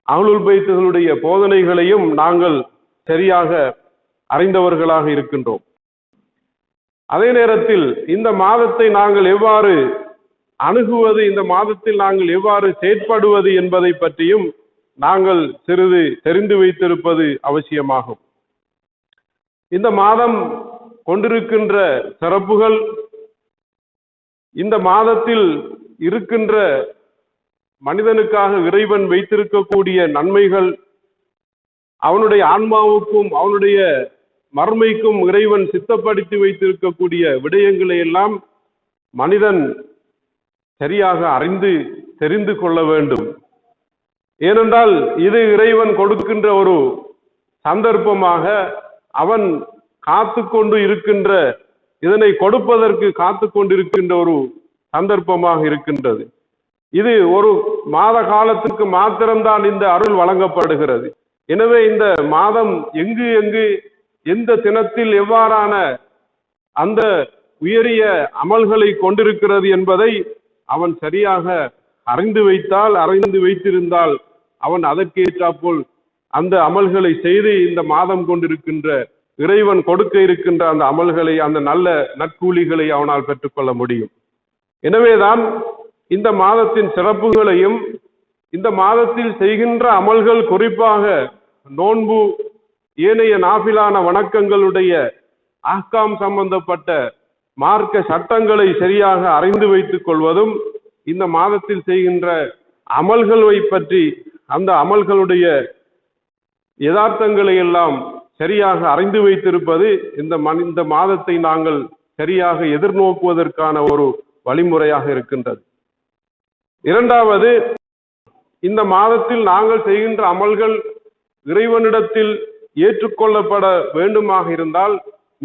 அஹ்லுல் பைத்துகளுடைய போதனைகளையும் நாங்கள் சரியாக அறிந்தவர்களாக இருக்கின்றோம். அதே நேரத்தில் இந்த மாதத்தை நாங்கள் எவ்வாறு அணுகுவது, இந்த மாதத்தில் நாங்கள் எவ்வாறு செயற்படுவது என்பதை பற்றியும் நாங்கள் சிறிது தெரிந்து வைத்திருப்பது அவசியமாகும். இந்த மாதம் கொண்டிருக்கின்ற சிறப்புகள், இந்த மாதத்தில் இருக்கின்ற மனிதனுக்காக இறைவன் வைத்திருக்கக்கூடிய நன்மைகள், அவனுடைய ஆன்மாவுக்கும் அவனுடைய மர்மைக்கும் இறைவன் சித்தப்படுத்தி வைத்திருக்கக்கூடிய விடயங்களை எல்லாம் மனிதன் சரியாக அறிந்து தெரிந்து கொள்ள வேண்டும். ஏனென்றால் இது இறைவன் கொடுக்கின்ற ஒரு சந்தர்ப்பமாக, அவன் காத்து கொண்டு இருக்கின்ற, இதனை கொடுப்பதற்கு காத்து கொண்டிருக்கின்ற ஒரு சந்தர்ப்பமாக இருக்கின்றது. இது ஒரு மாத காலத்துக்கு மாத்திரம்தான் இந்த அருள் வழங்கப்படுகிறது. எனவே இந்த மாதம் எங்கு எந்த தினத்தில் எவ்வாறான அந்த உயரிய அமல்களை கொண்டிருக்கிறது என்பதை அவன் சரியாக அறிந்து வைத்திருந்தால் அவன் அதற்கேற்றாற்போல் அந்த அமல்களை செய்து இந்த மாதம் கொண்டிருக்கின்ற இறைவன் கொடுக்க இருக்கின்ற அந்த அமல்களை, அந்த நல்ல நற்கூலிகளை அவனால் பெற்றுக்கொள்ள முடியும். எனவேதான் இந்த மாதத்தின் சிறப்புகளையும், இந்த மாதத்தில் செய்கின்ற அமல்கள், குறிப்பாக நோன்பு, ஏனைய நாஃபிலான வணக்கங்களுடைய ஆஹ்காம் சம்பந்தப்பட்ட மார்க்க சட்டங்களை சரியாக அறிந்து வைத்துக் கொள்வதும், இந்த மாதத்தில் செய்கின்ற அமல்களை பற்றி அந்த அமல்களுடைய யதார்த்தங்களை எல்லாம் சரியாக அறிந்து வைத்திருப்பது இந்த மாதத்தை நாங்கள் சரியாக எதிர்நோக்குவதற்கான ஒரு வழிமுறையாக இருக்கின்றது. இரண்டாவது, இந்த மாதத்தில் நாங்கள் செய்கின்ற அமல்கள் இறைவனிடத்தில் ஏற்றுக்கொள்ளப்பட வேண்டுமாக இருந்தால்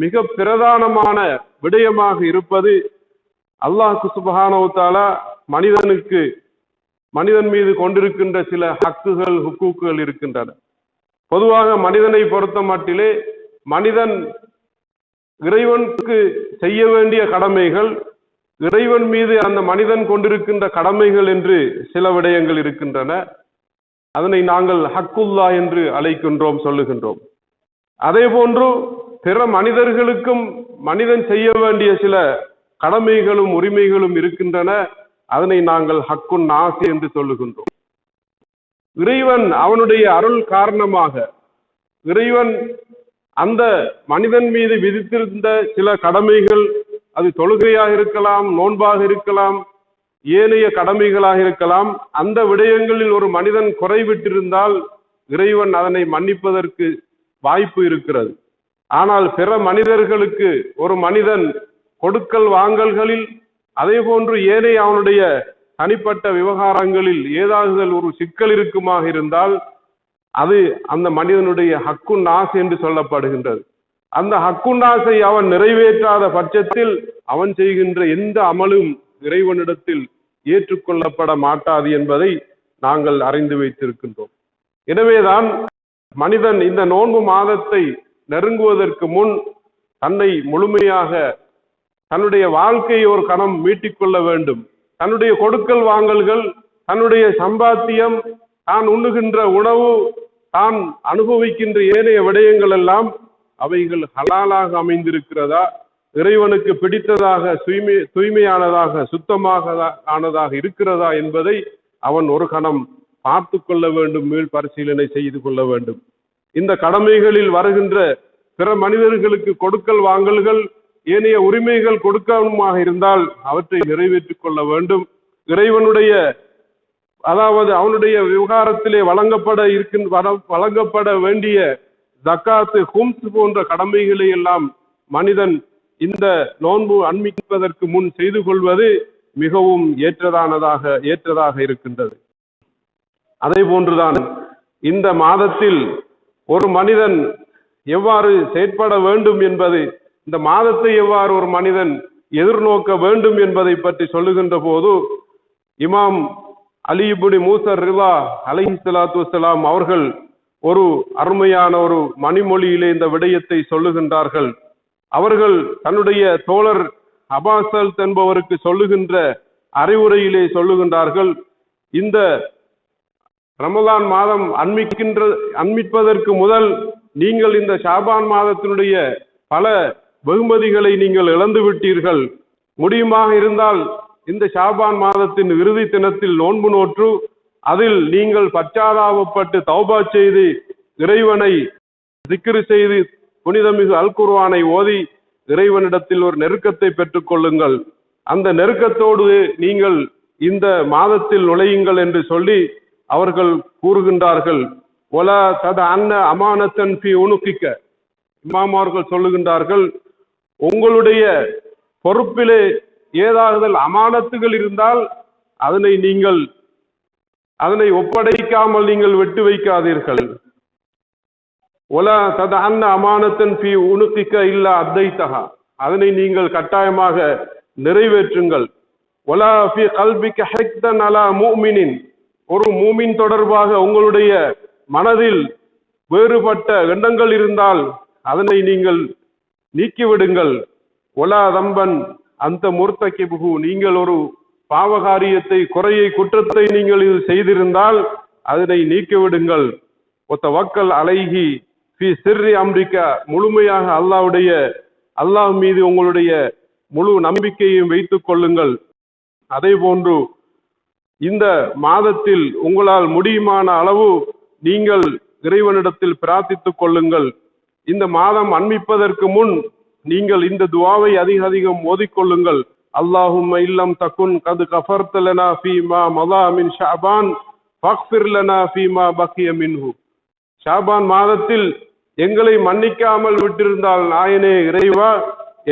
மிக பிரதானமான விடயமாக இருப்பது, அல்லாஹ் சுப்ஹானஹு வ தஆலா மனிதன் மீது கொண்டிருக்கின்ற சில ஹுக்கூக்குகள் இருக்கின்றன. பொதுவாக மனிதனை பொறுத்த மட்டிலே மனிதன் இறைவனுக்கு செய்ய வேண்டிய கடமைகள், இறைவன் மீது அந்த மனிதன் கொண்டிருக்கின்ற கடமைகள் என்று சில விடயங்கள் இருக்கின்றன. அதனை நாங்கள் ஹக்குல்லா என்று அழைக்கின்றோம், சொல்லுகின்றோம். அதே போன்று பிற மனிதர்களுக்கும் மனிதன் செய்ய வேண்டிய சில கடமைகளும் உரிமைகளும் இருக்கின்றன. அதனை நாங்கள் ஹக்குன் நாஸ் என்று சொல்லுகின்றோம். இறைவன் அவனுடைய அருள் காரணமாக இறைவன் அந்த மனிதன் மீது விதித்திருந்த சில கடமைகள் அது தொழுகையாக இருக்கலாம், நோன்பாக இருக்கலாம், ஏனைய கடமைகளாக இருக்கலாம். அந்த விடயங்களில் ஒரு மனிதன் குறைவிட்டிருந்தால் இறைவன் அதனை மன்னிப்பதற்கு வாய்ப்பு இருக்கிறது. ஆனால் பிற மனிதர்களுக்கு ஒரு மனிதன் கொடுக்கல் வாங்கல்களில், அதே போன்று ஏனைய அவனுடைய தனிப்பட்ட விவகாரங்களில் ஏதாவது ஒரு சிக்கல் இருக்குமாக இருந்தால் அது அந்த மனிதனுடைய ஹக்குன் நாஸ் என்று சொல்லப்படுகின்றது. அந்த ஹக்குன் நாஸை அவன் நிறைவேற்றாத பட்சத்தில் அவன் செய்கின்ற எந்த அமலும் இறைவனிடத்தில் ஏற்றுக்கொள்ளப்பட மாட்டாது என்பதை நாங்கள் அறிந்து வைத்திருக்கின்றோம். எனவேதான் மனிதன் இந்த நோன்பு மாதத்தை நெருங்குவதற்கு முன் தன்னை முழுமையாக தன்னுடைய வாழ்க்கையை ஒரு கணம் மீட்டிக்கொள்ள வேண்டும். தன்னுடைய கொடுக்கல் வாங்கல்கள், தன்னுடைய சம்பாத்தியம், தான் உண்ணுகின்ற உணவு, தான் அனுபவிக்கின்ற ஏனைய விடயங்கள் எல்லாம் அவைகள் ஹலாலாக அமைந்திருக்கிறதா, இறைவனுக்கு பிடித்ததாக, தூய்மையானதாக, சுத்தமாக ஆனதாக இருக்கிறதா என்பதை அவன் ஒரு கணம் பார்த்து கொள்ள வேண்டும், மீள் பரிசீலனை செய்து கொள்ள வேண்டும். இந்த கடமைகளில் வருகின்ற பிற மனிதர்களுக்கு கொடுக்கல் வாங்கல்கள், ஏனைய உரிமைகள் கொடுக்கணுமாக இருந்தால் அவற்றை நிறைவேற்றிக் கொள்ள வேண்டும். இறைவனுடைய அதாவது அவனுடைய விவகாரத்திலே வழங்கப்பட வேண்டிய ஜக்காத்து, ஹும்ஸ் போன்ற கடமைகளை எல்லாம் மனிதன் இந்த நோன்பு அண்மிப்பதற்கு முன் செய்து கொள்வது மிகவும் ஏற்றதாக இருக்கின்றது. அதே போன்றுதான் இந்த மாதத்தில் ஒரு மனிதன் எவ்வாறு செயற்பட வேண்டும் என்பது, இந்த மாதத்தை எவ்வாறு ஒரு மனிதன் எதிர்நோக்க வேண்டும் என்பதை பற்றி சொல்லுகின்ற போது இமாம் அலி இப்னு மூஸா ரிலா அலைஹிஸ்ஸலாத்து வஸ்ஸலாம் அவர்கள் ஒரு அருமையான ஒரு மணிமொழியிலே இந்த விடயத்தை சொல்லுகின்றார்கள். அவர்கள் தன்னுடைய தோழர் அபாசல் என்பவருக்கு சொல்லுகின்ற அறிவுரையிலே சொல்லுகின்றார்கள், இந்த ரமலான் மாதம் அண்மிப்பதற்கு முதல் நீங்கள் இந்த ஷாபான் மாதத்தினுடைய பல வெகுமதிகளை நீங்கள் இழந்து விட்டீர்கள். முடியுமாக இருந்தால் இந்த ஷாபான் மாதத்தின் இறுதி தினத்தில் நோன்பு நோற்று அதில் நீங்கள் பச்சாதாபப்பட்டு தௌபா செய்து இறைவனை திக்ரு செய்து புனிதமிகு அல் குர்ஆனை ஓதி இறைவனிடத்தில் ஒரு நெருக்கத்தை பெற்றுக் கொள்ளுங்கள். அந்த நெருக்கத்தோடு நீங்கள் இந்த மாதத்தில் நுழையுங்கள் என்று சொல்லி அவர்கள் கூறுகின்றார்கள். ஒலா தத அன்ன அமானத்தன் ஃபி உனுகிக்க, இமாம் அவர்கள் சொல்லுகின்றார்கள், உங்களுடைய பொறுப்பிலே ஏதாவது அமானத்துகள் இருந்தால் அதனை ஒப்படைக்காமல் நீங்கள் விட்டு வைக்காதீர்கள். ஒலா தத அன்ன அமானத்தன் ஃபி உனுகிக்க இல்லா அத்தைத்தஹா, அதனை நீங்கள் கட்டாயமாக நிறைவேற்றுங்கள். ஒலா ஃபி கல்பிக ஹிக்தன் அலா முஃமினின், ஒரு மூமின் தொடர்பாக உங்களுடைய மனதில் வேறுபட்ட எண்ணங்கள் இருந்தால் அதனை நீங்கள் நீக்கிவிடுங்கள். ஒலா தம்பன் அந்த முர்தகிபுஹு, நீங்கள் ஒரு பாவகாரியத்தை, குறையை, குற்றத்தை நீங்கள் இது செய்திருந்தால் அதனை நீக்கிவிடுங்கள். ஒத்தவக்கல் அலைஹி ஃபி சிர்ரி அம்ரிக்கா, முழுமையாக அல்லாஹ் மீது உங்களுடைய முழு நம்பிக்கையும் வைத்துக் கொள்ளுங்கள். அதே போன்று இந்த மாதத்தில் உங்களால் முடியுமான அளவு நீங்கள் இறைவனிடத்தில் பிரார்த்தித்துக் கொள்ளுங்கள். இந்த மாதம் அண்மிப்பதற்கு முன் நீங்கள் இந்த துஆவை அதிகம் ஓதிக்கொள்ளுங்கள். அல்லாஹும்ம இல்லம் தகுன் கது கஃபர்த லனா ஃபீமா மதா மின் ஷஅபான் ஃபக்ஃபிர் லனா ஃபீமா பக்கிய மின்ஹு, ஷாபான் மாதத்தில் எங்களை மன்னிக்காமல் விட்டிருந்தால் நாயனே இறைவா,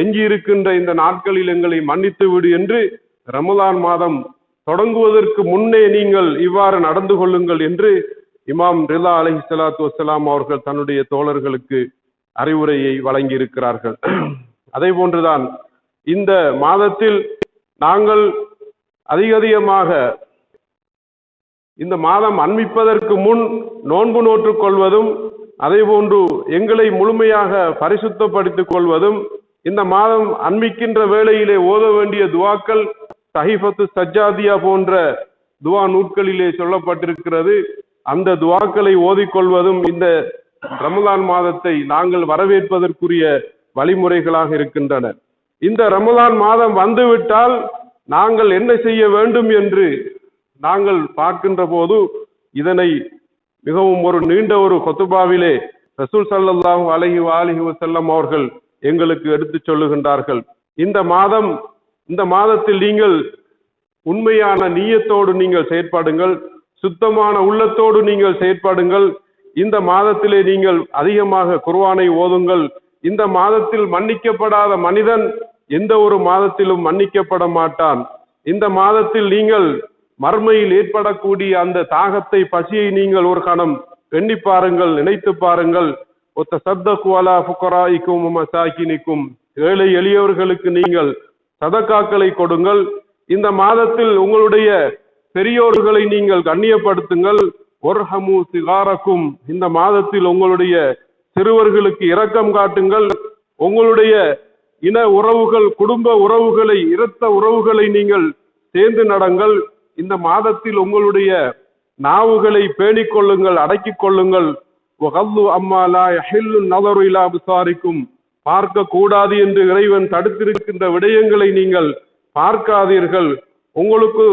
எஞ்சி இருக்கின்ற இந்த நாட்களில் எங்களை மன்னித்து விடு என்று ரமலான் மாதம் தொடங்குவதற்கு முன்னே நீங்கள் இவ்வாறு நடந்து கொள்ளுங்கள் என்று இமாம் ரிலா அலைஹிஸ்ஸலாத்து வஸ்ஸலாம் அவர்கள் தன்னுடைய தோழர்களுக்கு அறிவுரையை வழங்கி இருக்கிறார்கள். அதே போன்றுதான் இந்த மாதத்தில் நாங்கள் அதிகமாக இந்த மாதம் அண்மிப்பதற்கு முன் நோன்பு நோற்றுக் கொள்வதும், அதே போன்று எங்களை முழுமையாக பரிசுத்தப்படுத்திக் கொள்வதும், இந்த மாதம் அண்மிக்கின்ற வேளையிலே ஓத வேண்டிய துவாக்கள் சஹீஃபத்து சஜ்ஜாதியா போன்ற துவா நூட்களிலே சொல்லப்பட்டிருக்கிறது. அந்த துவாக்களை ஓதிக்கொள்வதும் இந்த ரமலான் மாதத்தை நாங்கள் வரவேற்பதற்குரிய வழிமுறைகளாக இருக்கின்றன. இந்த ரமலான் மாதம் வந்துவிட்டால் நாங்கள் என்ன செய்ய வேண்டும் என்று நாங்கள் பார்க்கின்ற போது இதனை மிகவும் ஒரு நீண்ட ஒரு கொத்துபாவிலே ரசூல் ஸல்லல்லாஹு அலைஹி வஸல்லம் அவர்கள் எங்களுக்கு எடுத்துச் சொல்லுகின்றார்கள். இந்த மாதத்தில் நீங்கள் உண்மையான நீயத்தோடு நீங்கள் செயற்படுங்கள், சுத்தமான உள்ளத்தோடு நீங்கள் செயற்படுங்கள். இந்த மாதத்திலே நீங்கள் அதிகமாக குர்ஆனை ஓதுங்கள். இந்த மாதத்தில் மன்னிக்கப்படாத மனிதன் எந்த ஒரு மாதத்திலும் மன்னிக்கப்பட மாட்டான். இந்த மாதத்தில் நீங்கள் மறுமையில் ஏற்படக்கூடிய அந்த தாகத்தை, பசியை நீங்கள் ஒரு கணம் எண்ணி பாருங்கள், நினைத்து பாருங்கள். ஒத்தசத்தகு அலா ஃபுகராயிக்கும் மசாகினிக்கும், ஏழை எளியவர்களுக்கு நீங்கள் சதகாக்களை கொடுங்கள். இந்த மாதத்தில் உங்களுடைய பெரியோர்களை நீங்கள் கண்ணியப்படுத்துங்கள். ஒர்ஹமு சிகாரக்கும், இந்த மாதத்தில் உங்களுடைய சிறுவர்களுக்கு இரக்கம் காட்டுங்கள். உங்களுடைய இன உறவுகள், குடும்ப உறவுகளை, இரத்த உறவுகளை நீங்கள் சேர்ந்து நடங்கள். இந்த மாதத்தில் உங்களுடைய நாவுகளை பேணிக் கொள்ளுங்கள், அடக்கிக் கொள்ளுங்கள். பார்க்க கூடாது என்று இறைவன் தடுத்திருக்கின்ற விடயங்களை நீங்கள் பார்க்காதீர்கள். உங்களுக்கு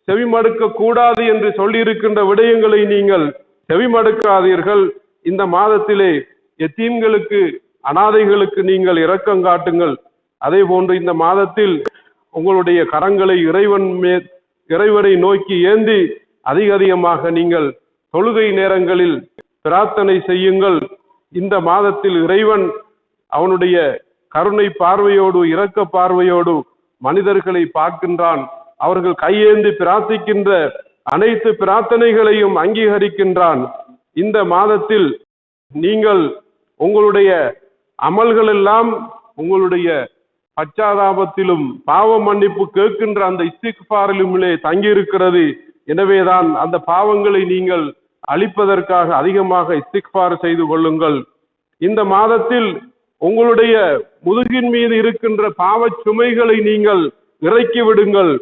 செவிமடுக்க கூடாது என்று சொல்லியிருக்கின்ற விடயங்களை நீங்கள் செவிமடுக்காதீர்கள். இந்த மாதத்திலே எத்தீம்களுக்கு, அனாதைகளுக்கு நீங்கள் இரக்கம் காட்டுங்கள். அதே போன்று இந்த மாதத்தில் உங்களுடைய கரங்களை இறைவனை நோக்கி ஏந்தி அதிகமாக நீங்கள் தொழுகை நேரங்களில் பிரார்த்தனை செய்யுங்கள். இந்த மாதத்தில் இறைவன் அவனுடைய கருணை பார்வையோடு, இரக்க பார்வையோடு மனிதர்களை பார்க்கின்றான். அவர்கள் கையேந்தி பிரார்த்திக்கின்ற அனைத்து பிரார்த்தனைகளையும் அங்கீகரிக்கின்றான். இந்த மாதத்தில் நீங்கள் உங்களுடைய அமல்கள் எல்லாம் உங்களுடைய பச்சாதாபத்திலும் பாவ மன்னிப்பு கேட்கின்ற அந்த இஸ்திக்ஃபாரிலுமிலே தங்கியிருக்கிறது. எனவேதான் அந்த பாவங்களை நீங்கள் அழிப்பதற்காக அதிகமாக இஸ்திக்ஃபார் செய்து கொள்ளுங்கள். இந்த மாதத்தில் உங்களுடைய முதுகின் மீது இருக்கின்ற பாவச் சுமைகளை நீங்கள் இறக்கி விடுங்கள்.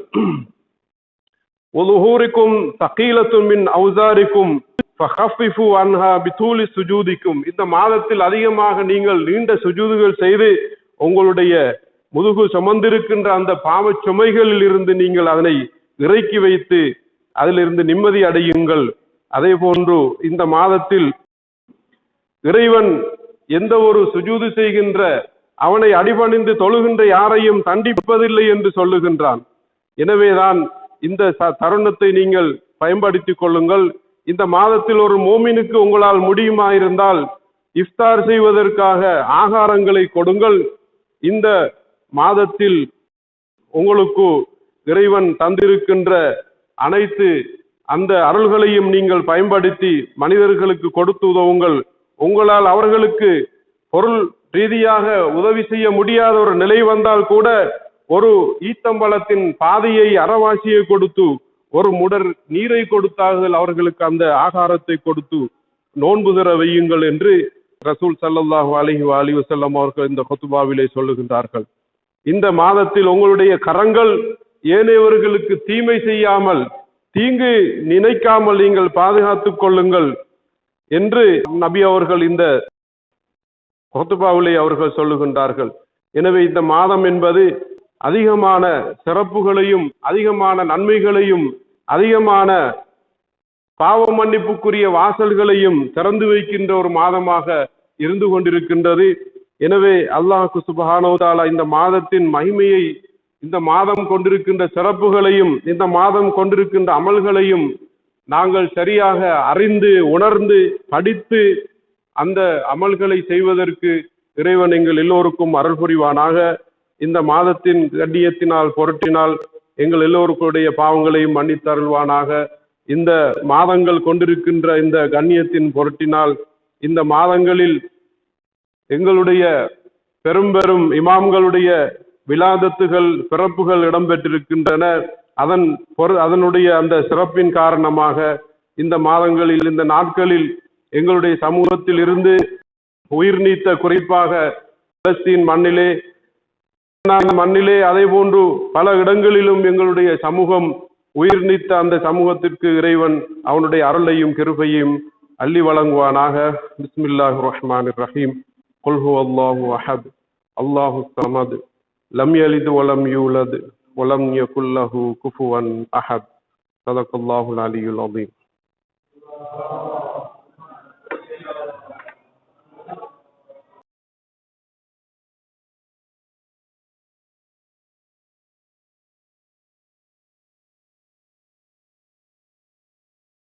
ஒதுஹூரிக்கும் தகீலத்தும் மின் அவுசாரிக்கும் ஃபஹஃபிஃபு அன்ஹா பிதூலி சுஜூதிக்கும், இந்த மாதத்தில் அதிகமாக நீங்கள் நீண்ட சுஜூதுகள் செய்து உங்களுடைய முதுகு சுமந்திருக்கின்ற அந்த பாவச் சுமைகளில் இருந்து நீங்கள் அதனை இறக்கி வைத்து அதிலிருந்து நிம்மதி அடையுங்கள். அதே போன்று இந்த மாதத்தில் இறைவன் எந்த ஒரு சுஜூது செய்கின்ற, அவனை அடிபணிந்து தொழுகின்ற யாரையும் தண்டிப்பதில்லை என்று சொல்லுகின்றான். எனவேதான் இந்த தருணத்தை நீங்கள் பயன்படுத்திக் கொள்ளுங்கள். இந்த மாதத்தில் ஒரு மோமினுக்கு உங்களால் முடியுமாயிருந்தால் இஃப்தார் செய்வதற்காக ஆகாரங்களை கொடுங்கள். இந்த மாதத்தில் உங்களுக்கு இறைவன் தந்திருக்கின்ற அனைத்து அந்த அருள்களையும் நீங்கள் பயன்படுத்தி மனிதர்களுக்கு கொடுத்து உதவுங்கள். உங்களால் அவர்களுக்கு பொருள் ரீதியாக உதவி செய்ய முடியாத ஒரு நிலை வந்தால் கூட ஒரு ஈத்தம்பழத்தின் பாதையை, அறவாசியை கொடுத்து, ஒரு முடர் நீரை கொடுத்தார்கள், அவர்களுக்கு அந்த ஆகாரத்தை கொடுத்து நோன்பு தர வையுங்கள் என்று ரசூல் ஸல்லல்லாஹு அலைஹி வஸல்லம் அவர்கள் இந்த குத்பாவிலே சொல்லுகின்றார்கள். இந்த மாதத்தில் உங்களுடைய கரங்கள் ஏனையவர்களுக்கு தீமை செய்யாமல், தீங்கு நினைக்காமல் நீங்கள் பாதுகாத்துக் கொள்ளுங்கள் என்று நபி அவர்கள் இந்த குத்பாவிலே அவர்கள் சொல்லுகின்றார்கள். எனவே இந்த மாதம் என்பது அதிகமான சிறப்புகளையும், அதிகமான நன்மைகளையும், அதிகமான பாவ மன்னிப்புக்குரிய வாசல்களையும் திறந்து வைக்கின்ற ஒரு மாதமாக இருந்து கொண்டிருக்கின்றது. எனவே அல்லாஹ் சுப்ஹானஹு வ தஆலா இந்த மாதத்தின் மகிமையை, இந்த மாதம் கொண்டிருக்கின்ற சிறப்புகளையும், இந்த மாதம் கொண்டிருக்கின்ற அமல்களையும் நாங்கள் சரியாக அறிந்து, உணர்ந்து, படித்து அந்த அமல்களை செய்வதற்கு இறைவன் எங்கள் எல்லோருக்கும் அருள் புரிவானாக. இந்த மாதத்தின் கண்ணியத்தினால், பொருட்டினால் எங்கள் எல்லோருக்குடைய பாவங்களையும் மன்னித்தருள்வானாக. இந்த மாதங்கள் கொண்டிருக்கின்ற இந்த கண்ணியத்தின் பொருட்டினால் இந்த மாதங்களில் எங்களுடைய பெரும் இமாம்களுடைய விலாதத்துகள், பிறப்புகள் இடம்பெற்றிருக்கின்றன. அதனுடைய அந்த சிறப்பின் காரணமாக இந்த மாதங்களில், இந்த நாட்களில் எங்களுடைய சமூகத்தில் இருந்து உயிர் நீத்த, குறிப்பாக பலஸ்தீன் மண்ணிலே அதே போன்று பல இடங்களிலும் எங்களுடைய சமூகம் உயிர் நீத்த அந்த சமூகத்திற்கு இறைவன் அவனுடைய அருளையும் கிருபையும் அள்ளி வழங்குவானாக. பிஸ்மில்லாஹிர் ரஹ்மானிர் ரஹீம். குல் ஹுவல்லாஹு அஹத் அல்லாஹு ஸமத் லம் யலித் வலம் யூலத் வலம் யகுல் லஹு குஃபுவன் அஹத். ஸதகல்லாஹுல் அலியுல் அஸீம்.